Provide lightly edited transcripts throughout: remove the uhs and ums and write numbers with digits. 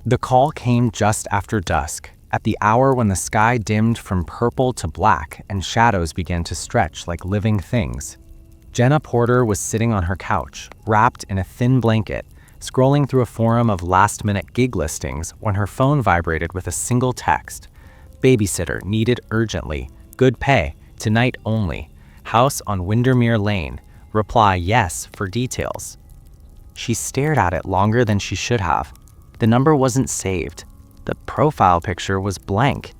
The call came just after dusk, at the hour when the sky dimmed from purple to black and shadows began to stretch like living things. Jenna Porter was sitting on her couch, wrapped in a thin blanket, scrolling through a forum of last-minute gig listings when her phone vibrated with a single text. Babysitter needed urgently. Good pay. Tonight only. House on Windermere Lane. Reply yes for details. She stared at it longer than she should have. The number wasn't saved. The profile picture was blank.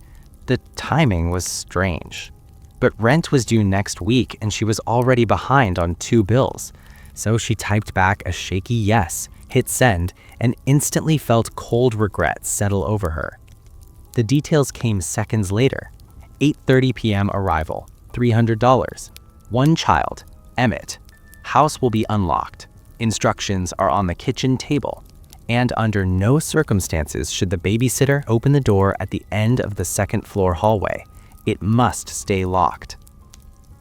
The timing was strange. But rent was due next week and she was already behind on 2 bills. So she typed back a shaky yes, hit send, and instantly felt cold regret settle over her. The details came seconds later. 8:30 p.m. arrival, $300. 1 child, Emmett. House will be unlocked. Instructions are on the kitchen table. And under no circumstances should the babysitter open the door at the end of the second-floor hallway. It must stay locked.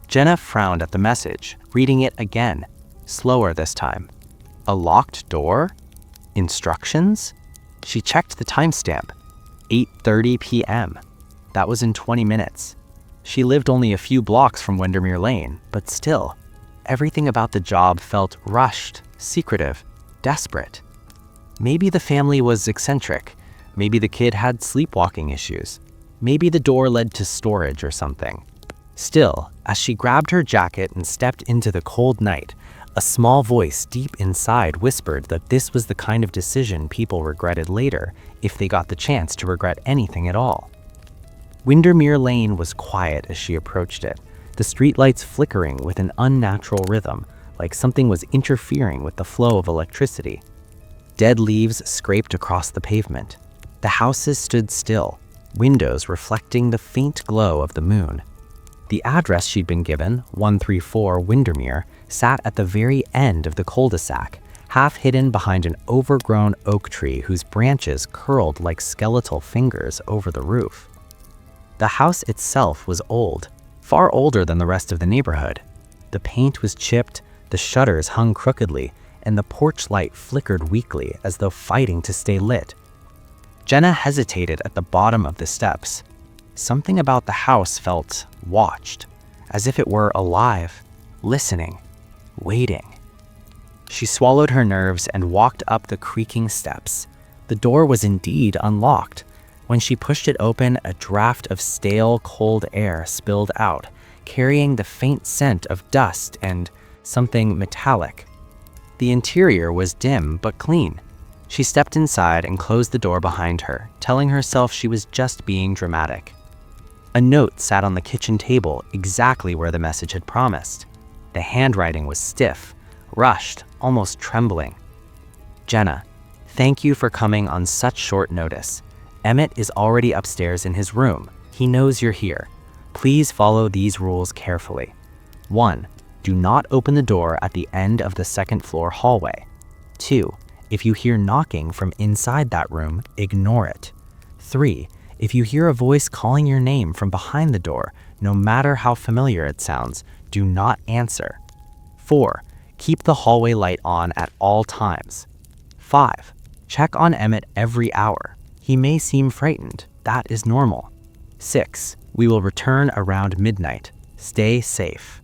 Jenna frowned at the message, reading it again, slower this time. A locked door? Instructions? She checked the timestamp. 8:30 p.m. That was in 20 minutes. She lived only a few blocks from Windermere Lane, but still, everything about the job felt rushed, secretive, desperate. Maybe the family was eccentric. Maybe the kid had sleepwalking issues. Maybe the door led to storage or something. Still, as she grabbed her jacket and stepped into the cold night, a small voice deep inside whispered that this was the kind of decision people regretted later if they got the chance to regret anything at all. Windermere Lane was quiet as she approached it, the streetlights flickering with an unnatural rhythm, like something was interfering with the flow of electricity. Dead leaves scraped across the pavement. The houses stood still, windows reflecting the faint glow of the moon. The address she'd been given, 134 Windermere, sat at the very end of the cul-de-sac, half hidden behind an overgrown oak tree whose branches curled like skeletal fingers over the roof. The house itself was old, far older than the rest of the neighborhood. The paint was chipped, the shutters hung crookedly, and the porch light flickered weakly as though fighting to stay lit. Jenna hesitated at the bottom of the steps. Something about the house felt watched, as if it were alive, listening, waiting. She swallowed her nerves and walked up the creaking steps. The door was indeed unlocked. When she pushed it open, a draft of stale, cold air spilled out, carrying the faint scent of dust and something metallic. The interior was dim but clean. She stepped inside and closed the door behind her, telling herself she was just being dramatic. A note sat on the kitchen table exactly where the message had promised. The handwriting was stiff, rushed, almost trembling. Jenna, thank you for coming on such short notice. Emmett is already upstairs in his room. He knows you're here. Please follow these rules carefully. 1. Do not open the door at the end of the second-floor hallway. 2. If you hear knocking from inside that room, ignore it. 3. If you hear a voice calling your name from behind the door, no matter how familiar it sounds, do not answer. 4. Keep the hallway light on at all times. 5. Check on Emmett every hour. He may seem frightened. That is normal. 6. We will return around midnight. Stay safe.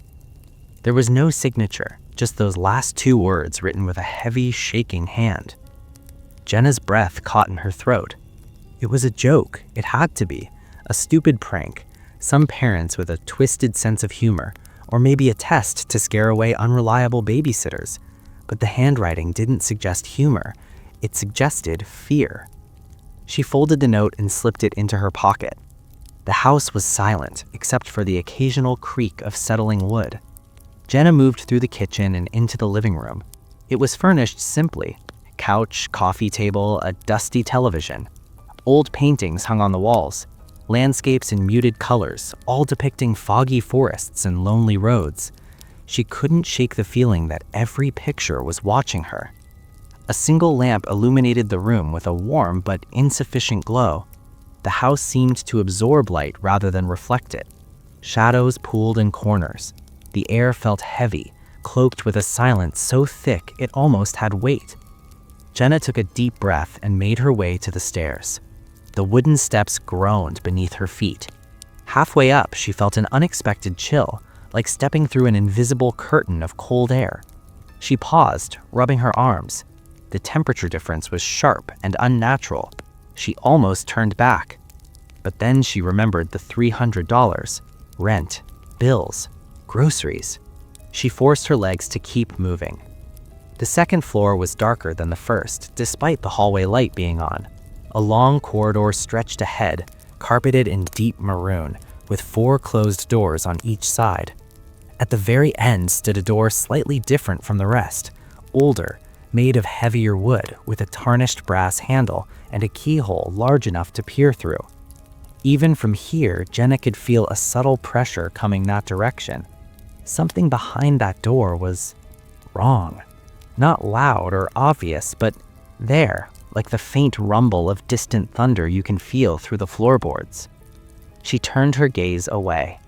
There was no signature, just those last 2 words written with a heavy, shaking hand. Jenna's breath caught in her throat. It was a joke. It had to be. A stupid prank. Some parents with a twisted sense of humor, or maybe a test to scare away unreliable babysitters. But the handwriting didn't suggest humor. It suggested fear. She folded the note and slipped it into her pocket. The house was silent, except for the occasional creak of settling wood. Jenna moved through the kitchen and into the living room. It was furnished simply. Couch, coffee table, a dusty television. Old paintings hung on the walls. Landscapes in muted colors, all depicting foggy forests and lonely roads. She couldn't shake the feeling that every picture was watching her. A single lamp illuminated the room with a warm but insufficient glow. The house seemed to absorb light rather than reflect it. Shadows pooled in corners. The air felt heavy, cloaked with a silence so thick it almost had weight. Jenna took a deep breath and made her way to the stairs. The wooden steps groaned beneath her feet. Halfway up, she felt an unexpected chill, like stepping through an invisible curtain of cold air. She paused, rubbing her arms. The temperature difference was sharp and unnatural. She almost turned back. But then she remembered the $300, rent, bills, groceries. She forced her legs to keep moving. The second floor was darker than the first, despite the hallway light being on. A long corridor stretched ahead, carpeted in deep maroon, with 4 closed doors on each side. At the very end stood a door slightly different from the rest, older, made of heavier wood with a tarnished brass handle and a keyhole large enough to peer through. Even from here, Jenna could feel a subtle pressure coming that direction. Something behind that door was wrong. Not loud or obvious, but there, like the faint rumble of distant thunder you can feel through the floorboards. She turned her gaze away.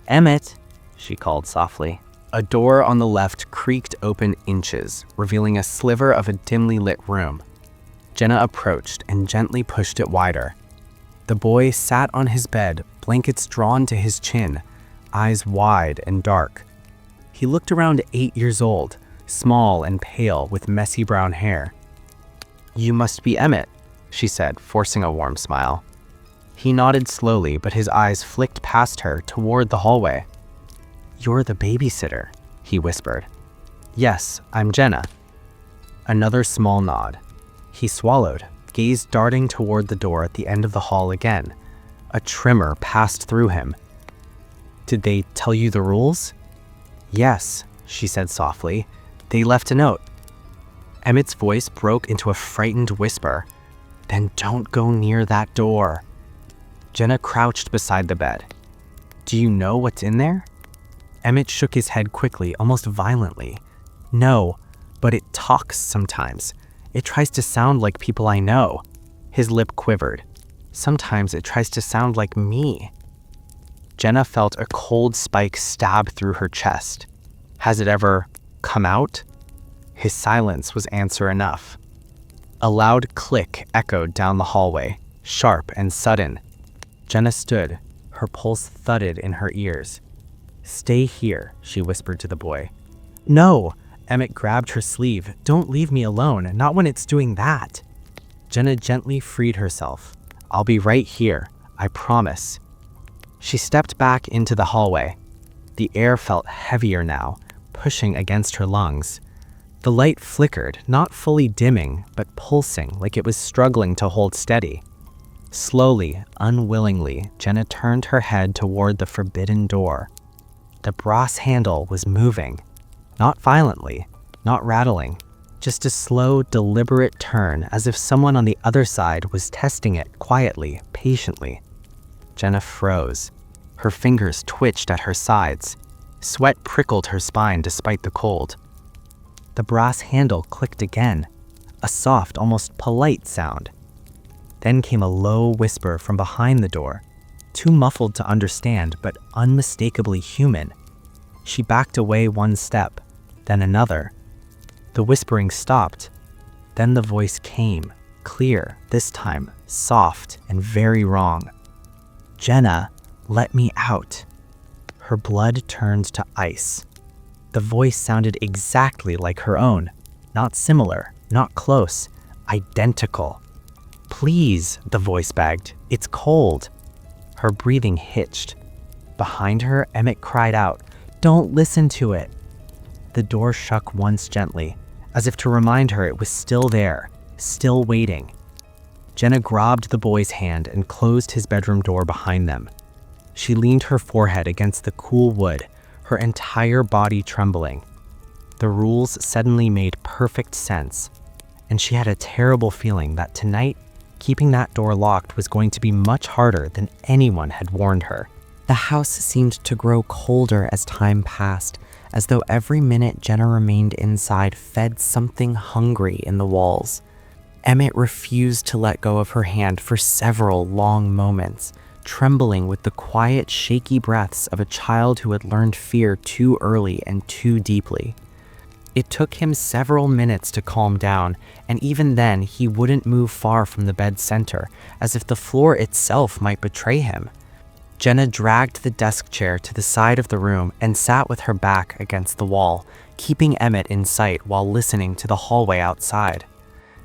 "Emmett," she called softly. A door on the left creaked open inches, revealing a sliver of a dimly lit room. Jenna approached and gently pushed it wider. The boy sat on his bed, blankets drawn to his chin, eyes wide and dark. He looked around 8 years old, small and pale with messy brown hair. "You must be Emmett," she said, forcing a warm smile. He nodded slowly, but his eyes flicked past her toward the hallway. "You're the babysitter," he whispered. "Yes, I'm Jenna." Another small nod. He swallowed, gaze darting toward the door at the end of the hall again. A tremor passed through him. "Did they tell you the rules?" "Yes," she said softly. "They left a note." Emmett's voice broke into a frightened whisper. "Then don't go near that door." Jenna crouched beside the bed. "Do you know what's in there?" Emmett shook his head quickly, almost violently. "No, but it talks sometimes. It tries to sound like people I know." His lip quivered. "Sometimes it tries to sound like me." Jenna felt a cold spike stab through her chest. "Has it ever come out?" His silence was answer enough. A loud click echoed down the hallway, sharp and sudden. Jenna stood, her pulse thudded in her ears. "Stay here," she whispered to the boy. "No!" Emmett grabbed her sleeve. "Don't leave me alone, not when it's doing that." Jenna gently freed herself. "I'll be right here, I promise." She stepped back into the hallway. The air felt heavier now, pushing against her lungs. The light flickered, not fully dimming, but pulsing like it was struggling to hold steady. Slowly, unwillingly, Jenna turned her head toward the forbidden door. The brass handle was moving. Not violently, not rattling, just a slow, deliberate turn as if someone on the other side was testing it quietly, patiently. Jenna froze. Her fingers twitched at her sides. Sweat prickled her spine despite the cold. The brass handle clicked again, a soft, almost polite sound. Then came a low whisper from behind the door, too muffled to understand, but unmistakably human. She backed away one step, then another. The whispering stopped. Then the voice came, clear, this time, soft and very wrong. "Jenna, let me out." Her blood turned to ice. The voice sounded exactly like her own. Not similar, not close, identical. "Please," the voice begged. "It's cold." Her breathing hitched. Behind her, Emmett cried out, "Don't listen to it." The door shook once gently, as if to remind her it was still there, still waiting. Jenna grabbed the boy's hand and closed his bedroom door behind them. She leaned her forehead against the cool wood, her entire body trembling. The rules suddenly made perfect sense, and she had a terrible feeling that tonight, keeping that door locked was going to be much harder than anyone had warned her. The house seemed to grow colder as time passed, as though every minute Jenna remained inside fed something hungry in the walls. Emmett refused to let go of her hand for several long moments, trembling with the quiet, shaky breaths of a child who had learned fear too early and too deeply. It took him several minutes to calm down, and even then he wouldn't move far from the bed's center, as if the floor itself might betray him. Jenna dragged the desk chair to the side of the room and sat with her back against the wall, keeping Emmett in sight while listening to the hallway outside.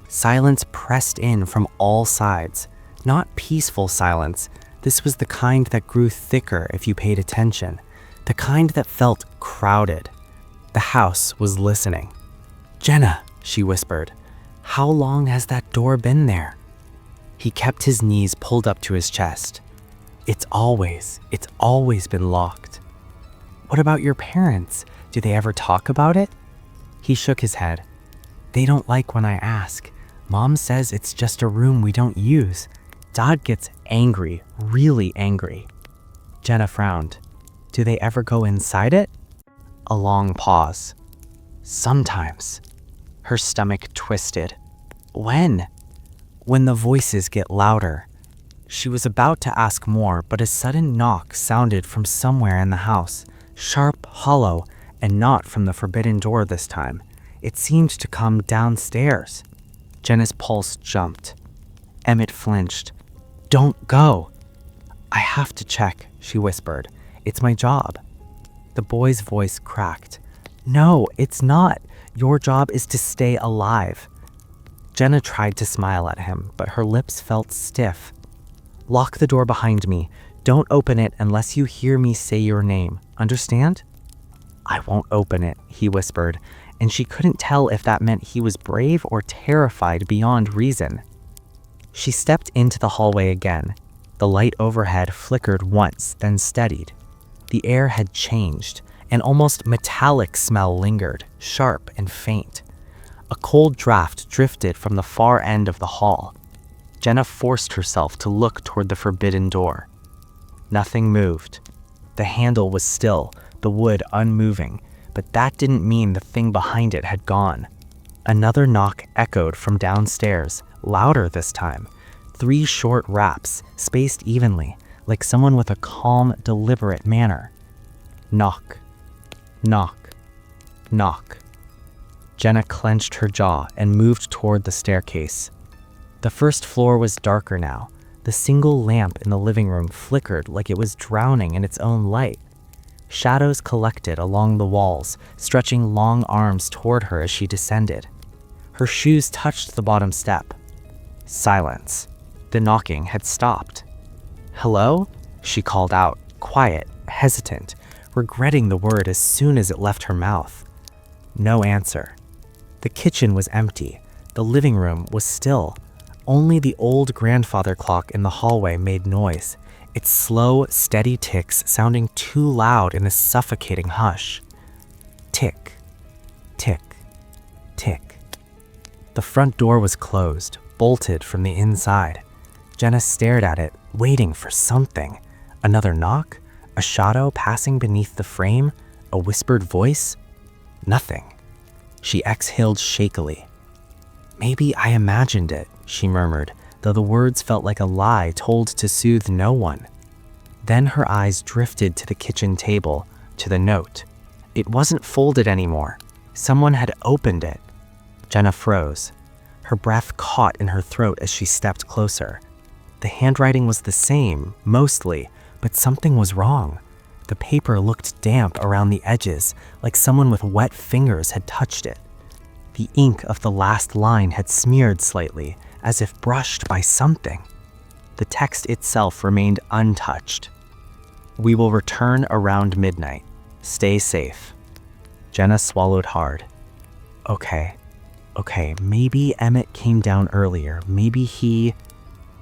Silence pressed in from all sides. Not peaceful silence. This was the kind that grew thicker if you paid attention, the kind that felt crowded. The house was listening. "Jenna," she whispered, "how long has that door been there?" He kept his knees pulled up to his chest. It's always been locked." "What about your parents? Do they ever talk about it?" He shook his head. "They don't like when I ask. Mom says it's just a room we don't use. Dad gets angry, really angry." Jenna frowned. "Do they ever go inside it?" A long pause. "Sometimes." Her stomach twisted. "When?" "When the voices get louder." She was about to ask more, but a sudden knock sounded from somewhere in the house, sharp, hollow, and not from the forbidden door this time. It seemed to come downstairs. Jenna's pulse jumped. Emmett flinched. "Don't go." "I have to check," she whispered. "It's my job." The boy's voice cracked. "No, it's not. Your job is to stay alive." Jenna tried to smile at him, but her lips felt stiff. "Lock the door behind me. Don't open it unless you hear me say your name. Understand?" "I won't open it," he whispered, and she couldn't tell if that meant he was brave or terrified beyond reason. She stepped into the hallway again. The light overhead flickered once, then steadied. The air had changed. An almost metallic smell lingered, sharp and faint. A cold draft drifted from the far end of the hall. Jenna forced herself to look toward the forbidden door. Nothing moved. The handle was still, the wood unmoving, but that didn't mean the thing behind it had gone. Another knock echoed from downstairs, louder this time. 3 short raps, spaced evenly, like someone with a calm, deliberate manner. Knock. Knock. Knock. Jenna clenched her jaw and moved toward the staircase. The first floor was darker now. The single lamp in the living room flickered like it was drowning in its own light. Shadows collected along the walls, stretching long arms toward her as she descended. Her shoes touched the bottom step. Silence. The knocking had stopped. "Hello?" she called out, quiet, hesitant, regretting the word as soon as it left her mouth. No answer. The kitchen was empty. The living room was still. Only the old grandfather clock in the hallway made noise, its slow, steady ticks sounding too loud in the suffocating hush. Tick, tick, tick. The front door was closed, bolted from the inside. Jenna stared at it, waiting for something. Another knock? A shadow passing beneath the frame? A whispered voice? Nothing. She exhaled shakily. "Maybe I imagined it," she murmured, though the words felt like a lie told to soothe no one. Then her eyes drifted to the kitchen table, to the note. It wasn't folded anymore. Someone had opened it. Jenna froze. Her breath caught in her throat as she stepped closer. The handwriting was the same, mostly, but something was wrong. The paper looked damp around the edges, like someone with wet fingers had touched it. The ink of the last line had smeared slightly, as if brushed by something. The text itself remained untouched. "We will return around midnight. Stay safe." Jenna swallowed hard. Okay, maybe Emmett came down earlier. Maybe he...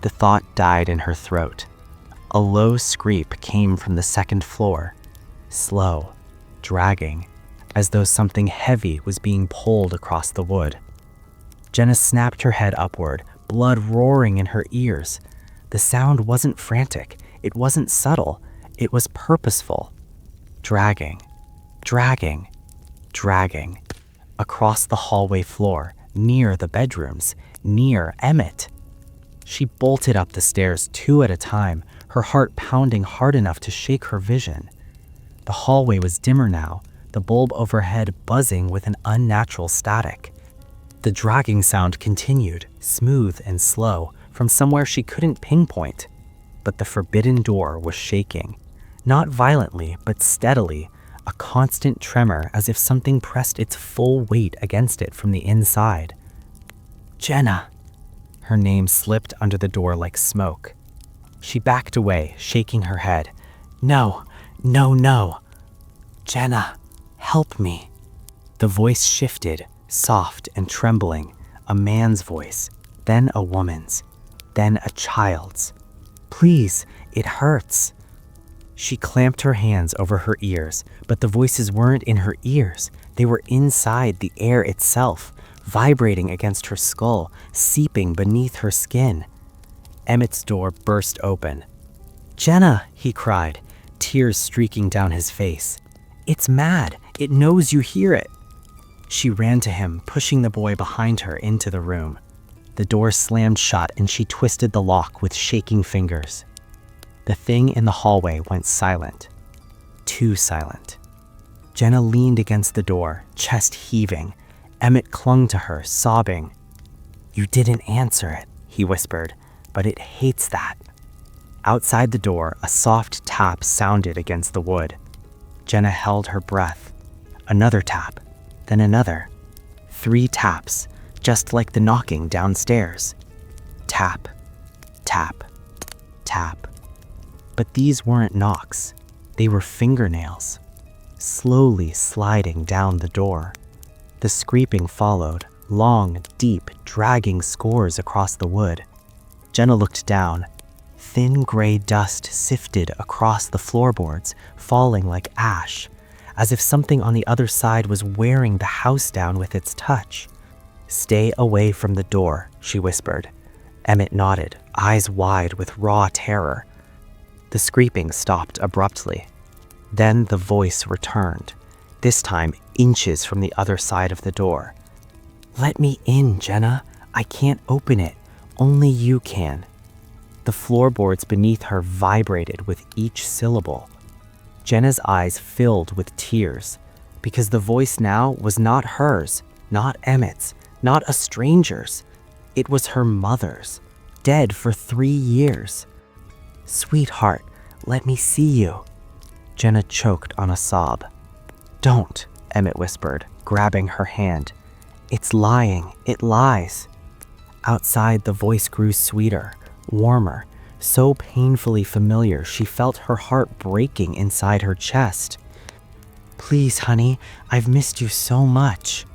The thought died in her throat. A low screep came from the second floor, slow, dragging, as though something heavy was being pulled across the wood. Jenna snapped her head upward, blood roaring in her ears. The sound wasn't frantic, it wasn't subtle, it was purposeful. Dragging, dragging, dragging, across the hallway floor, near the bedrooms, near Emmett. She bolted up the stairs 2 at a time, her heart pounding hard enough to shake her vision. The hallway was dimmer now, the bulb overhead buzzing with an unnatural static. The dragging sound continued, smooth and slow, from somewhere she couldn't pinpoint. But the forbidden door was shaking. Not violently, but steadily, a constant tremor as if something pressed its full weight against it from the inside. Jenna! Her name slipped under the door like smoke. She backed away, shaking her head. No, no, no. Jenna, help me. The voice shifted, soft and trembling, a man's voice, then a woman's, then a child's. Please, it hurts. She clamped her hands over her ears, but the voices weren't in her ears. They were inside the air itself, vibrating against her skull, seeping beneath her skin. Emmett's door burst open. Jenna, he cried, tears streaking down his face. It's mad. It knows you hear it. She ran to him, pushing the boy behind her into the room. The door slammed shut and she twisted the lock with shaking fingers. The thing in the hallway went silent. Too silent. Jenna leaned against the door, chest heaving. Emmett clung to her, sobbing. You didn't answer it, he whispered, but it hates that. Outside the door, a soft tap sounded against the wood. Jenna held her breath. Another tap, then another. 3 taps, just like the knocking downstairs. Tap, tap, tap. But these weren't knocks. They were fingernails, slowly sliding down the door. The scraping followed, long, deep, dragging scores across the wood. Jenna looked down. Thin gray dust sifted across the floorboards, falling like ash, as if something on the other side was wearing the house down with its touch. Stay away from the door, she whispered. Emmett nodded, eyes wide with raw terror. The scraping stopped abruptly. Then the voice returned, this time inches from the other side of the door. Let me in, Jenna. I can't open it. Only you can. The floorboards beneath her vibrated with each syllable. Jenna's eyes filled with tears, because the voice now was not hers, not Emmett's, not a stranger's. It was her mother's, dead for 3 years. Sweetheart, let me see you. Jenna choked on a sob. Don't, Emmett whispered, grabbing her hand. It's lying, it lies. Outside, the voice grew sweeter, warmer, so painfully familiar she felt her heart breaking inside her chest. Please, honey, I've missed you so much.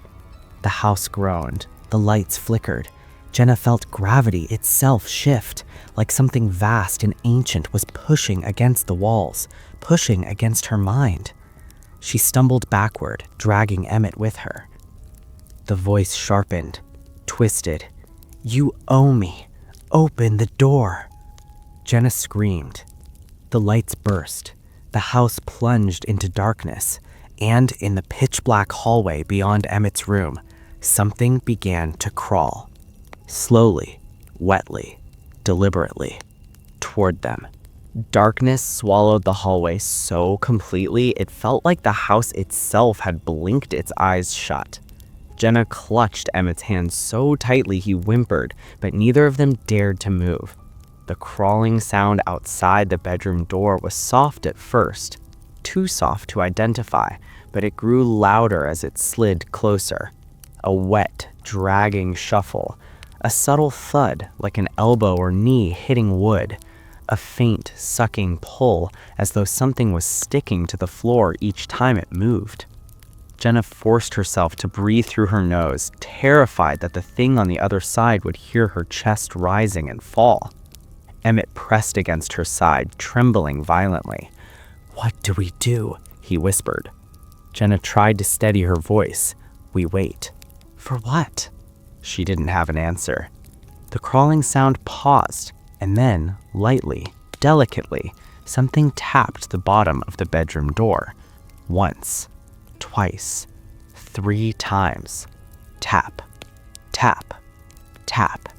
The house groaned, the lights flickered. Jenna felt gravity itself shift, like something vast and ancient was pushing against the walls, pushing against her mind. She stumbled backward, dragging Emmett with her. The voice sharpened, twisted. You owe me. Open the door. Jenna screamed. The lights burst. The house plunged into darkness, and in the pitch-black hallway beyond Emmett's room, something began to crawl. Slowly, wetly, deliberately, toward them. Darkness swallowed the hallway so completely it felt like the house itself had blinked its eyes shut. Jenna clutched Emmett's hand so tightly he whimpered, but neither of them dared to move. The crawling sound outside the bedroom door was soft at first, too soft to identify, but it grew louder as it slid closer. A wet, dragging shuffle, a subtle thud like an elbow or knee hitting wood, a faint, sucking pull as though something was sticking to the floor each time it moved. Jenna forced herself to breathe through her nose, terrified that the thing on the other side would hear her chest rising and fall. Emmett pressed against her side, trembling violently. What do we do? He whispered. Jenna tried to steady her voice. We wait. For what? She didn't have an answer. The crawling sound paused, and then, lightly, delicately, something tapped the bottom of the bedroom door. Once. Twice, 3 times. Tap, tap, tap.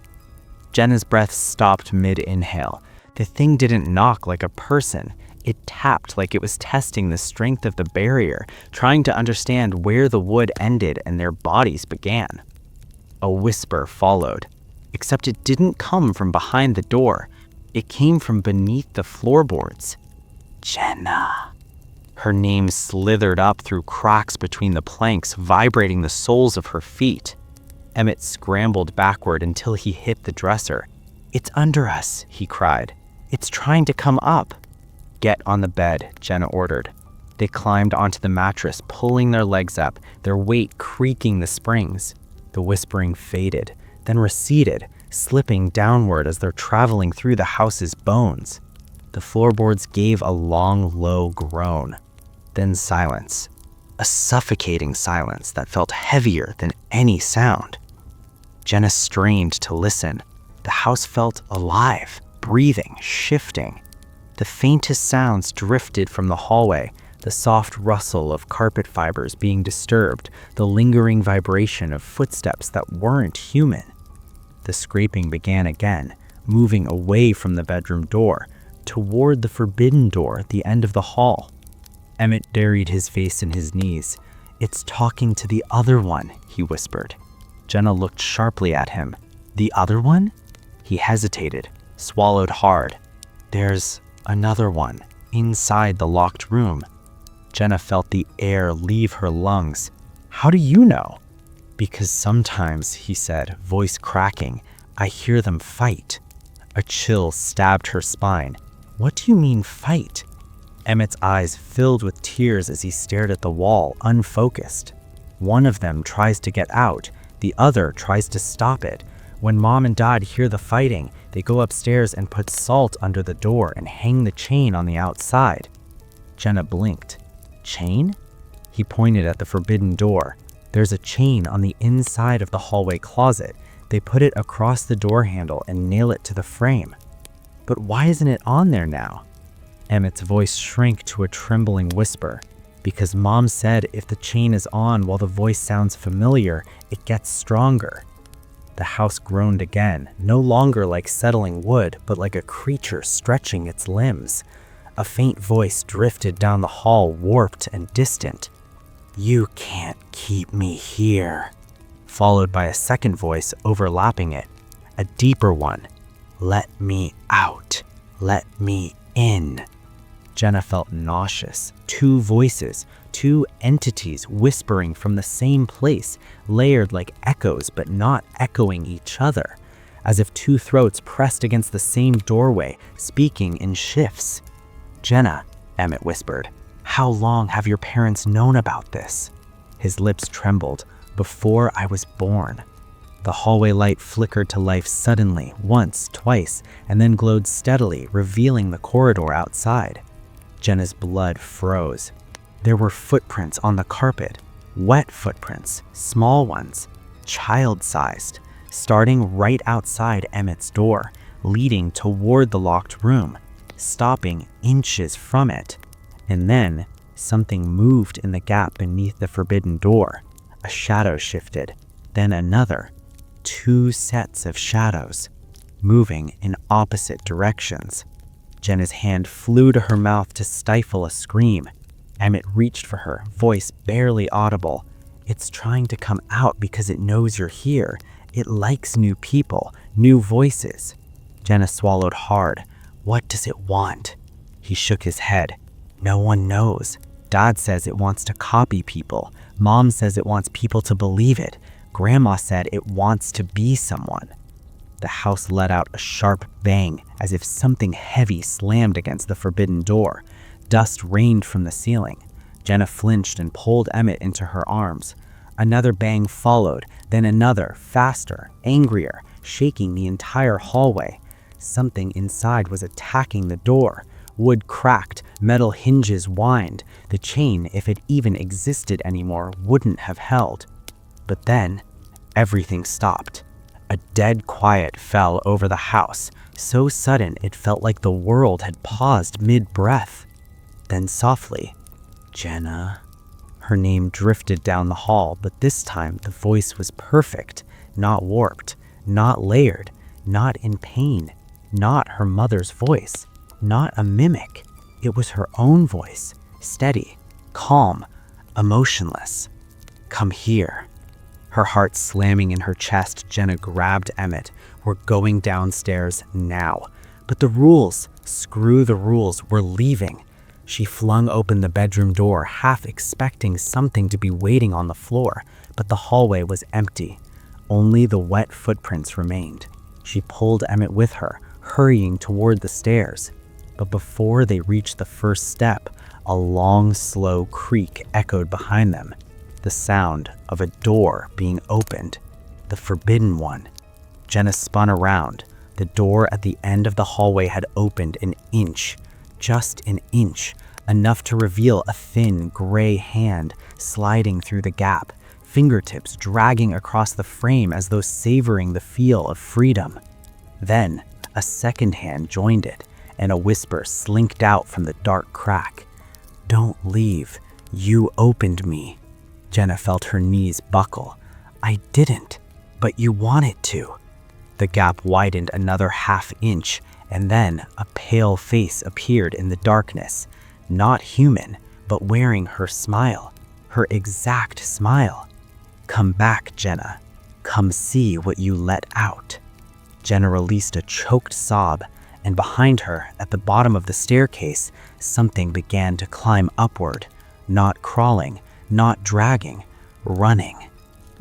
Jenna's breath stopped mid-inhale. The thing didn't knock like a person. It tapped like it was testing the strength of the barrier, trying to understand where the wood ended and their bodies began. A whisper followed, except it didn't come from behind the door. It came from beneath the floorboards. Jenna. Her name slithered up through cracks between the planks, vibrating the soles of her feet. Emmett scrambled backward until he hit the dresser. "It's under us," he cried. "It's trying to come up." "Get on the bed," Jenna ordered. They climbed onto the mattress, pulling their legs up, their weight creaking the springs. The whispering faded, then receded, slipping downward as they're traveling through the house's bones. The floorboards gave a long, low groan. Then silence. A suffocating silence that felt heavier than any sound. Jenna strained to listen. The house felt alive, breathing, shifting. The faintest sounds drifted from the hallway, the soft rustle of carpet fibers being disturbed, the lingering vibration of footsteps that weren't human. The scraping began again, moving away from the bedroom door, toward the forbidden door at the end of the hall. Emmett buried his face in his knees. "It's talking to the other one," he whispered. Jenna looked sharply at him. "The other one?" He hesitated, swallowed hard. "There's another one, inside the locked room." Jenna felt the air leave her lungs. "How do you know?" "Because sometimes," he said, voice cracking, "I hear them fight." A chill stabbed her spine. "What do you mean, fight?" Emmett's eyes filled with tears as he stared at the wall, unfocused. One of them tries to get out, the other tries to stop it. When Mom and Dad hear the fighting, they go upstairs and put salt under the door and hang the chain on the outside. Jenna blinked. "Chain?" He pointed at the forbidden door. "There's a chain on the inside of the hallway closet. They put it across the door handle and nail it to the frame." "But why isn't it on there now?" Emmett's voice shrank to a trembling whisper. "Because Mom said if the chain is on while the voice sounds familiar, it gets stronger." The house groaned again, no longer like settling wood, but like a creature stretching its limbs. A faint voice drifted down the hall, warped and distant. "You can't keep me here," followed by a second voice overlapping it, a deeper one. "Let me out. Let me in." Jenna felt nauseous. Two voices, two entities whispering from the same place, layered like echoes but not echoing each other, as if two throats pressed against the same doorway, speaking in shifts. "Jenna," Emmett whispered, "how long have your parents known about this?" His lips trembled. "Before I was born." The hallway light flickered to life suddenly, once, twice, and then glowed steadily, revealing the corridor outside. Jenna's blood froze. There were footprints on the carpet, wet footprints, small ones, child-sized, starting right outside Emmett's door, leading toward the locked room, stopping inches from it. And then something moved in the gap beneath the forbidden door. A shadow shifted, then another. Two sets of shadows, moving in opposite directions. Jenna's hand flew to her mouth to stifle a scream. Emmett reached for her, voice barely audible. "It's trying to come out because it knows you're here. It likes new people, new voices." Jenna swallowed hard. "What does it want?" He shook his head. "No one knows. Dad says it wants to copy people. Mom says it wants people to believe it. Grandma said it wants to be someone." The house let out a sharp bang, as if something heavy slammed against the forbidden door. Dust rained from the ceiling. Jenna flinched and pulled Emmett into her arms. Another bang followed, then another, faster, angrier, shaking the entire hallway. Something inside was attacking the door. Wood cracked, metal hinges whined. The chain, if it even existed anymore, wouldn't have held. But then, everything stopped. A dead quiet fell over the house, so sudden it felt like the world had paused mid-breath. Then softly, "Jenna." Her name drifted down the hall, but this time the voice was perfect, not warped, not layered, not in pain, not her mother's voice, not a mimic. It was her own voice, steady, calm, emotionless. "Come here." Her heart slamming in her chest, Jenna grabbed Emmett. "We're going downstairs now." "But the rules." "Screw the rules. We're leaving." She flung open the bedroom door, half expecting something to be waiting on the floor, but the hallway was empty. Only the wet footprints remained. She pulled Emmett with her, hurrying toward the stairs. But before they reached the first step, a long, slow creak echoed behind them. The sound of a door being opened. The forbidden one. Jenna spun around. The door at the end of the hallway had opened an inch. Just an inch. Enough to reveal a thin, gray hand sliding through the gap, fingertips dragging across the frame as though savoring the feel of freedom. Then, a second hand joined it, and a whisper slinked out from the dark crack. "Don't leave. You opened me." Jenna felt her knees buckle. "I didn't, but you wanted to." The gap widened another half inch, and then a pale face appeared in the darkness. Not human, but wearing her smile. Her exact smile. "Come back, Jenna. Come see what you let out." Jenna released a choked sob, and behind her, at the bottom of the staircase, something began to climb upward. Not crawling, not dragging, running.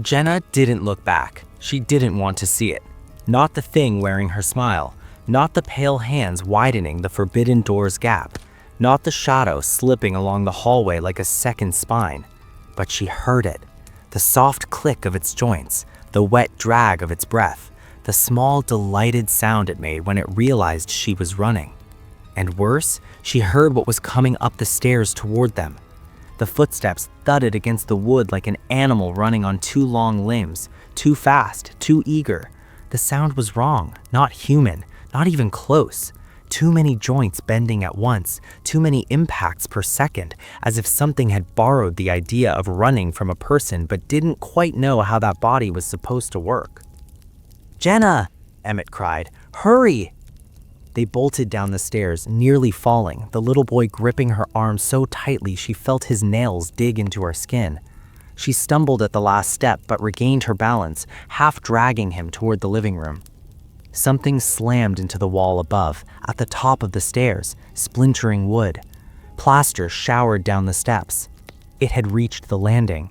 Jenna didn't look back. She didn't want to see it. Not the thing wearing her smile. Not the pale hands widening the forbidden door's gap. Not the shadow slipping along the hallway like a second spine. But she heard it. The soft click of its joints, the wet drag of its breath, the small delighted sound it made when it realized she was running. And worse, she heard what was coming up the stairs toward them. The footsteps thudded against the wood like an animal running on two long limbs, too fast, too eager. The sound was wrong, not human, not even close. Too many joints bending at once, too many impacts per second, as if something had borrowed the idea of running from a person but didn't quite know how that body was supposed to work. "Jenna!" Emmett cried. "Hurry!" They bolted down the stairs, nearly falling, the little boy gripping her arm so tightly she felt his nails dig into her skin. She stumbled at the last step but regained her balance, half dragging him toward the living room. Something slammed into the wall above, at the top of the stairs, splintering wood. Plaster showered down the steps. It had reached the landing.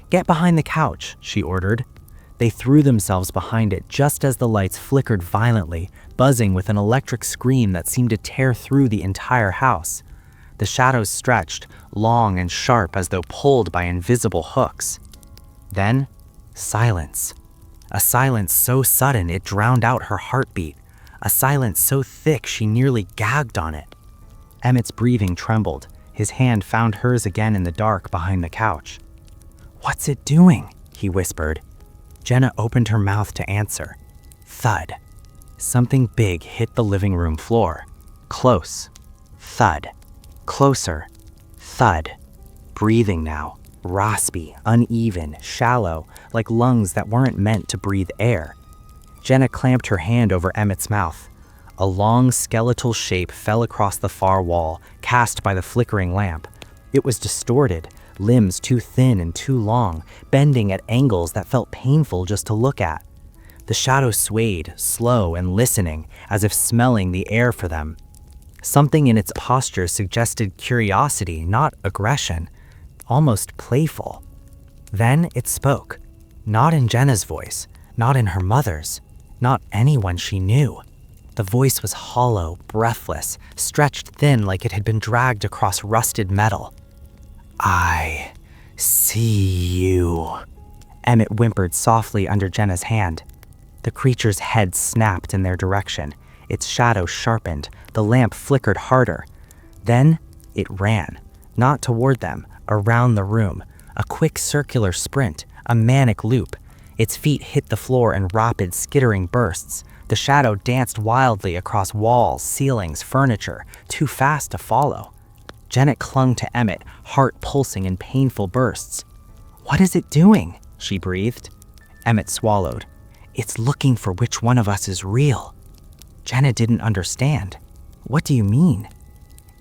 "Get behind the couch," she ordered. They threw themselves behind it just as the lights flickered violently, buzzing with an electric scream that seemed to tear through the entire house. The shadows stretched, long and sharp as though pulled by invisible hooks. Then, silence. A silence so sudden it drowned out her heartbeat. A silence so thick she nearly gagged on it. Emmett's breathing trembled. His hand found hers again in the dark behind the couch. "What's it doing?" he whispered. Jenna opened her mouth to answer. Thud. Something big hit the living room floor. Close. Thud. Closer. Thud. Breathing now. Raspy, uneven, shallow, like lungs that weren't meant to breathe air. Jenna clamped her hand over Emmett's mouth. A long skeletal shape fell across the far wall, cast by the flickering lamp. It was distorted, limbs too thin and too long, bending at angles that felt painful just to look at. The shadow swayed, slow and listening, as if smelling the air for them. Something in its posture suggested curiosity, not aggression. Almost playful. Then it spoke, not in Jenna's voice, not in her mother's, not anyone she knew. The voice was hollow, breathless, stretched thin like it had been dragged across rusted metal. "I see you," Emmett whimpered softly under Jenna's hand. The creature's head snapped in their direction. Its shadow sharpened, the lamp flickered harder. Then it ran, not toward them, around the room, a quick circular sprint, a manic loop. Its feet hit the floor in rapid, skittering bursts. The shadow danced wildly across walls, ceilings, furniture, too fast to follow. Janet clung to Emmett, heart pulsing in painful bursts. "What is it doing?" she breathed. Emmett swallowed. "It's looking for which one of us is real." Janet didn't understand. "What do you mean?"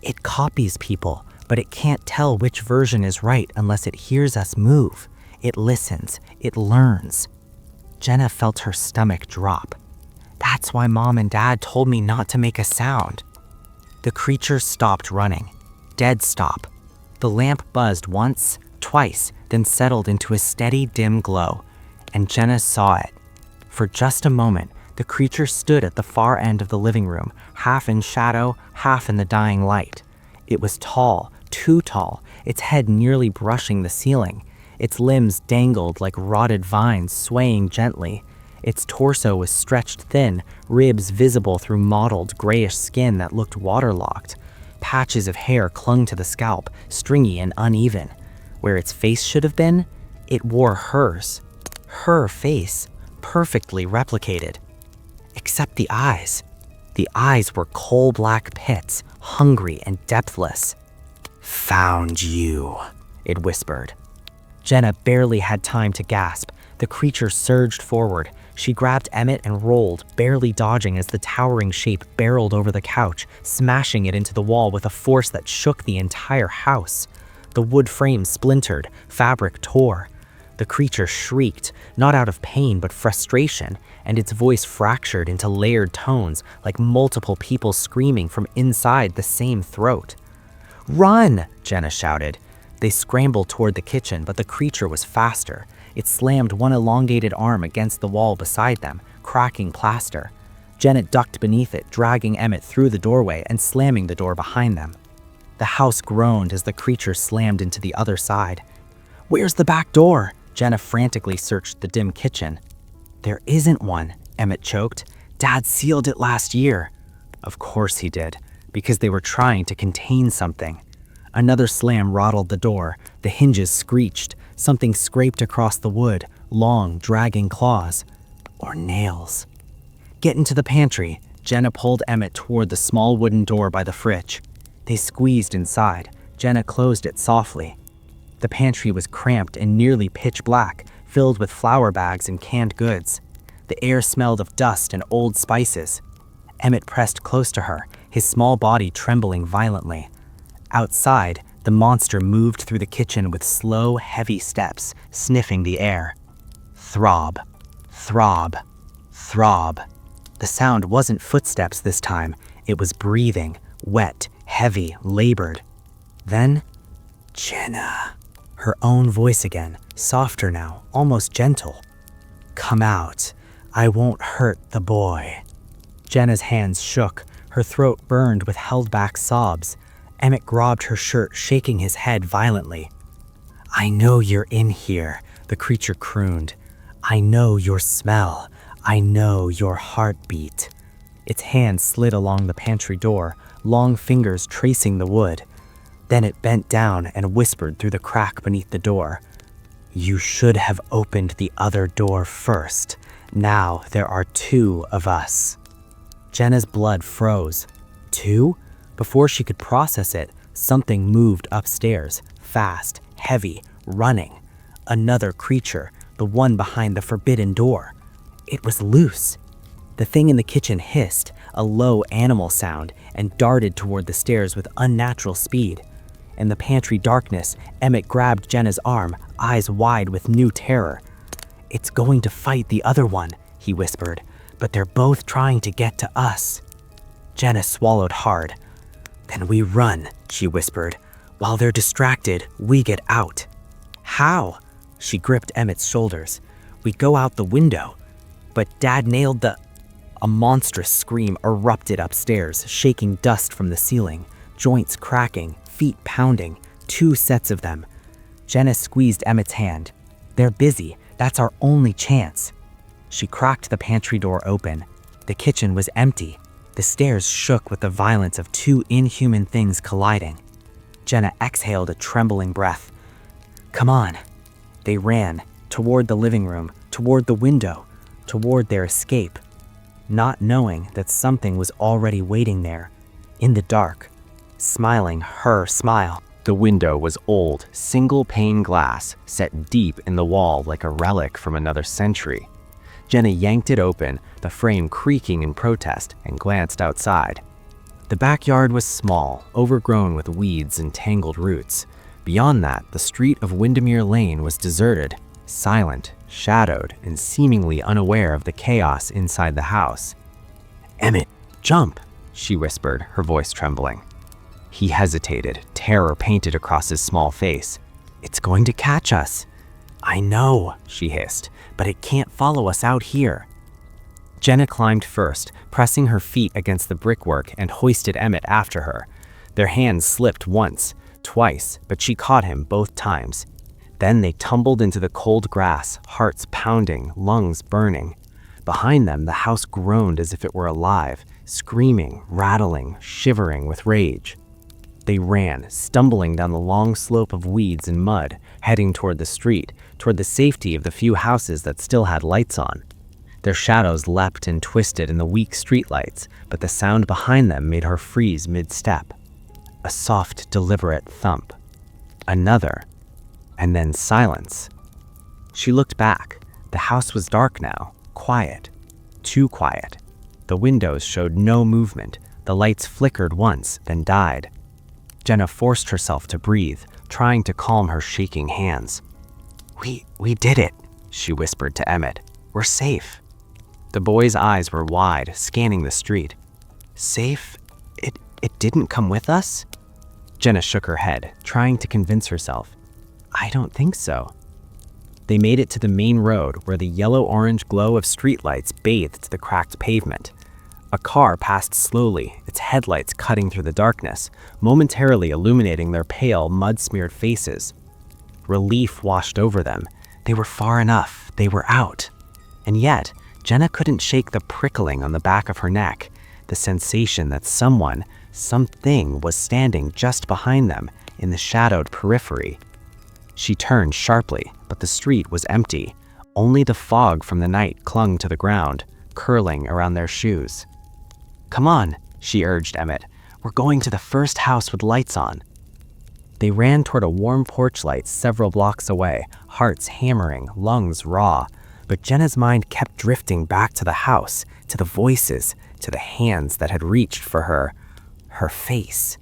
It copies people, but it can't tell which version is right unless it hears us move. It listens. It learns. Jenna felt her stomach drop. That's why Mom and Dad told me not to make a sound. The creature stopped running. Dead stop. The lamp buzzed once, twice, then settled into a steady, dim glow, and Jenna saw it. For just a moment, the creature stood at the far end of the living room, half in shadow, half in the dying light. It was tall, too tall, its head nearly brushing the ceiling. Its limbs dangled like rotted vines, swaying gently. Its torso was stretched thin, ribs visible through mottled, grayish skin that looked waterlogged. Patches of hair clung to the scalp, stringy and uneven. Where its face should have been, it wore hers. Her face, perfectly replicated. Except the eyes. The eyes were coal-black pits, hungry and depthless. "Found you," it whispered. Jenna barely had time to gasp. The creature surged forward. She grabbed Emmett and rolled, barely dodging as the towering shape barreled over the couch, smashing it into the wall with a force that shook the entire house. The wood frame splintered, fabric tore. The creature shrieked, not out of pain but frustration, and its voice fractured into layered tones like multiple people screaming from inside the same throat. "Run!" Jenna shouted. They scrambled toward the kitchen, but the creature was faster. It slammed one elongated arm against the wall beside them, cracking plaster. Jenna ducked beneath it, dragging Emmett through the doorway and slamming the door behind them. The house groaned as the creature slammed into the other side. "Where's the back door?" Jenna frantically searched the dim kitchen. "There isn't one," Emmett choked. "Dad sealed it last year." Of course he did, because they were trying to contain something. Another slam rattled the door. The hinges screeched. Something scraped across the wood, long, dragging claws. Or nails. "Get into the pantry." Jenna pulled Emmett toward the small wooden door by the fridge. They squeezed inside. Jenna closed it softly. The pantry was cramped and nearly pitch black, filled with flour bags and canned goods. The air smelled of dust and old spices. Emmett pressed close to her, his small body trembling violently. Outside, the monster moved through the kitchen with slow, heavy steps, sniffing the air. Throb, throb, throb. The sound wasn't footsteps this time. It was breathing, wet, heavy, labored. Then, "Jenna." Her own voice again, softer now, almost gentle. "Come out. I won't hurt the boy." Jenna's hands shook. Her throat burned with held-back sobs. Emmett grabbed her shirt, shaking his head violently. "I know you're in here," the creature crooned. "I know your smell. I know your heartbeat." Its hand slid along the pantry door, long fingers tracing the wood. Then it bent down and whispered through the crack beneath the door. "You should have opened the other door first. Now there are two of us." Jenna's blood froze. Two? Before she could process it, something moved upstairs, fast, heavy, running. Another creature, the one behind the forbidden door. It was loose. The thing in the kitchen hissed, a low animal sound, and darted toward the stairs with unnatural speed. In the pantry darkness, Emmett grabbed Jenna's arm, eyes wide with new terror. "It's going to fight the other one," he whispered, "but they're both trying to get to us." Jenna swallowed hard. "Then we run," she whispered. "While they're distracted, we get out." "How?" She gripped Emmett's shoulders. "We go out the window." "But Dad nailed the—" A monstrous scream erupted upstairs, shaking dust from the ceiling, joints cracking, feet pounding, 2 sets of them. Jenna squeezed Emmett's hand. "They're busy. That's our only chance." She cracked the pantry door open. The kitchen was empty. The stairs shook with the violence of 2 inhuman things colliding. Jenna exhaled a trembling breath. "Come on." They ran, toward the living room, toward the window, toward their escape, not knowing that something was already waiting there, in the dark, smiling her smile. The window was old, single-pane glass, set deep in the wall like a relic from another century. Jenna yanked it open, the frame creaking in protest, and glanced outside. The backyard was small, overgrown with weeds and tangled roots. Beyond that, the street of Windermere Lane was deserted, silent, shadowed, and seemingly unaware of the chaos inside the house. "Emmett, jump," she whispered, her voice trembling. He hesitated, terror painted across his small face. "It's going to catch us." "I know," she hissed, "but it can't follow us out here." Jenna climbed first, pressing her feet against the brickwork, and hoisted Emmett after her. Their hands slipped once, twice, but she caught him both times. Then they tumbled into the cold grass, hearts pounding, lungs burning. Behind them, the house groaned as if it were alive, screaming, rattling, shivering with rage. They ran, stumbling down the long slope of weeds and mud, heading toward the street, toward the safety of the few houses that still had lights on. Their shadows leapt and twisted in the weak streetlights, but the sound behind them made her freeze mid-step. A soft, deliberate thump. Another. And then silence. She looked back. The house was dark now, quiet. Too quiet. The windows showed no movement. The lights flickered once, then died. Jenna forced herself to breathe, trying to calm her shaking hands. We did it," she whispered to Emmett. "We're safe." The boy's eyes were wide, scanning the street. "Safe? It didn't come with us?" Jenna shook her head, trying to convince herself. "I don't think so." They made it to the main road where the yellow-orange glow of streetlights bathed the cracked pavement. A car passed slowly, its headlights cutting through the darkness, momentarily illuminating their pale, mud-smeared faces. Relief washed over them. They were far enough. They were out. And yet, Jenna couldn't shake the prickling on the back of her neck, the sensation that something was standing just behind them in the shadowed periphery. She turned sharply, but the street was empty. Only the fog from the night clung to the ground, curling around their shoes. "Come on," she urged Emmett. "We're going to the first house with lights on." They ran toward a warm porch light several blocks away, hearts hammering, lungs raw. But Jenna's mind kept drifting back to the house, to the voices, to the hands that had reached for her face.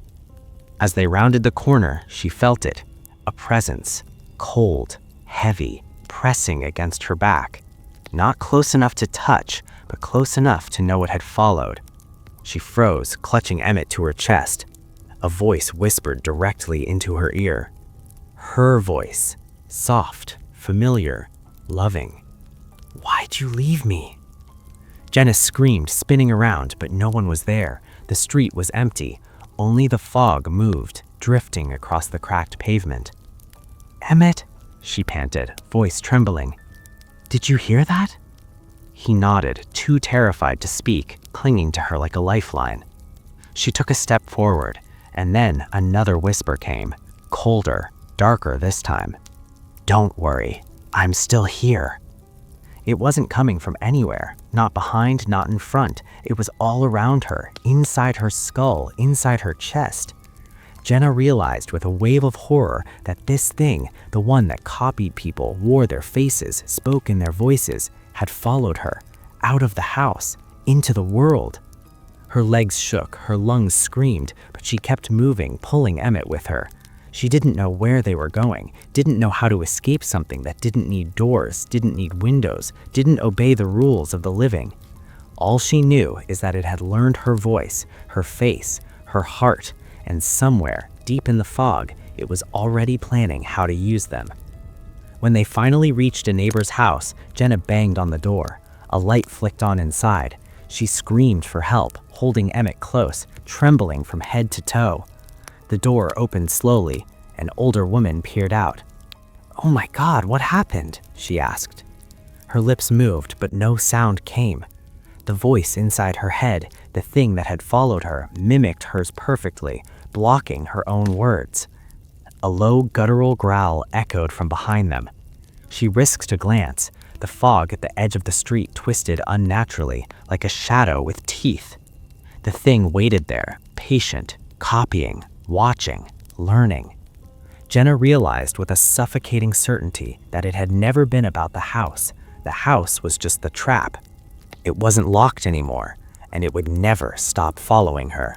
As they rounded the corner, she felt it, a presence, cold, heavy, pressing against her back. Not close enough to touch, but close enough to know what had followed. She froze, clutching Emmett to her chest. A voice whispered directly into her ear. Her voice, soft, familiar, loving. "Why'd you leave me?" Jenna screamed, spinning around, but no one was there. The street was empty. Only the fog moved, drifting across the cracked pavement. "Emmett," she panted, voice trembling. "Did you hear that?" He nodded, too terrified to speak, clinging to her like a lifeline. She took a step forward, and then another whisper came, colder, darker this time. "Don't worry, I'm still here." It wasn't coming from anywhere, not behind, not in front. It was all around her, inside her skull, inside her chest. Jenna realized with a wave of horror that this thing, the one that copied people, wore their faces, spoke in their voices, had followed her, out of the house, into the world. Her legs shook, her lungs screamed, but she kept moving, pulling Emmett with her. She didn't know where they were going, didn't know how to escape something that didn't need doors, didn't need windows, didn't obey the rules of the living. All she knew is that it had learned her voice, her face, her heart, and somewhere, deep in the fog, it was already planning how to use them. When they finally reached a neighbor's house, Jenna banged on the door. A light flicked on inside. She screamed for help, holding Emmett close, trembling from head to toe. The door opened slowly. An older woman peered out. "Oh my God, what happened?" she asked. Her lips moved, but no sound came. The voice inside her head, the thing that had followed her, mimicked hers perfectly, blocking her own words. A low, guttural growl echoed from behind them. She risked a glance. The fog at the edge of the street twisted unnaturally, like a shadow with teeth. The thing waited there, patient, copying, watching, learning. Jenna realized with a suffocating certainty that it had never been about the house. The house was just the trap. It wasn't locked anymore, and it would never stop following her.